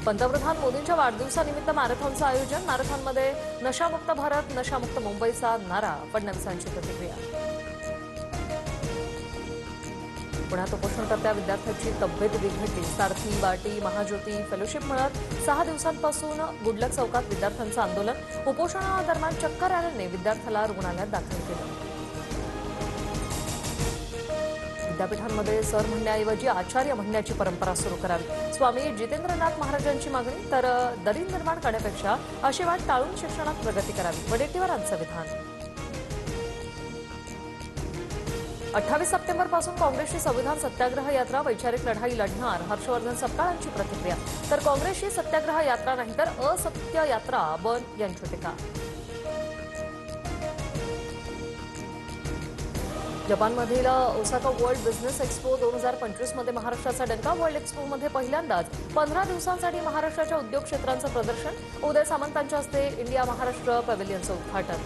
पंतप्रधान मोदींच्या वाढदिवसानिमित्त मॅरेथॉनचं आयोजन. मॅरेथॉनमध्ये नशामुक्त भारत, नशामुक्त मुंबईचा नारा. फडणवीसांची प्रतिक्रिया. पुण्यात उपोषणकर्त्या विद्यार्थ्याची तब्येत बिघडली. सारथी, बाटी, महाज्योती फेलोशिप मिळत 6 दिवसांपासून गुडलक चौकात विद्यार्थ्यांचं आंदोलन. उपोषणादरम्यान चक्कर आल्याने विद्यार्थ्याला रुग्णालयात दाखल केलं. विद्यापीठांमध्ये सर म्हणण्याऐवजी आचार्य म्हणण्याची परंपरा सुरू करावी. स्वामी जितेंद्रनाथ महाराजांची मागणी. तर दरी निर्माण करण्यापेक्षा अशी वाट टाळून शिक्षणात प्रगती करावी. वडेट्टीवारांचं विधान. 28 सप्टेंबरपासून काँग्रेसची संविधान सत्याग्रह यात्रा, वैचारिक लढाई लढणार. हर्षवर्धन सपकाळांची प्रतिक्रिया. तर काँग्रेसची सत्याग्रह यात्रा नाही तर असत्य यात्रा बन यांची टीका. जपानमधील ओसाका वर्ल्ड बिझनेस एक्स्पो 2025 मध्ये महाराष्ट्राचा डंका. वर्ल्ड एक्स्पोमध्ये पहिल्यांदाच 15 दिवसांसाठी महाराष्ट्राच्या उद्योग क्षेत्रांचं प्रदर्शन. उदय सामंतांच्या हस्ते इंडिया महाराष्ट्र पॅव्हिलियनचं उद्घाटन.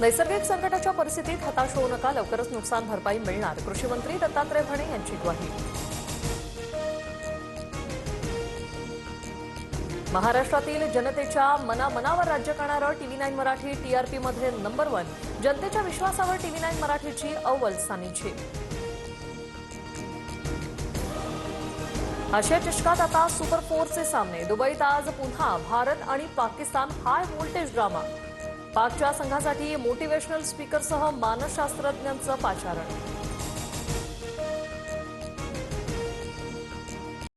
नैसर्गिक संकटाच्या परिस्थितीत हताश होऊ नका, लवकरच नुकसान भरपाई मिळणार. कृषी मंत्री दत्तात्रय भरणे यांची ग्वाही. महाराष्ट्रातील जनतेच्या मनामनावर राज्य करणारं TV9 मराठी. TRPमध्ये नंबर 1. जनतेच्या विश्वासावर TV9 मराठीची अव्वल स्थानीची. आशिया चषकात आता सुपर 4चे सामने. दुबईत आज पुन्हा भारत आणि पाकिस्तान हाय व्होल्टेज ड्रामा. पाकच्या संघासाठी मोटिवेशनल स्पीकरसह मानसशास्त्रज्ञांचं पाचारण.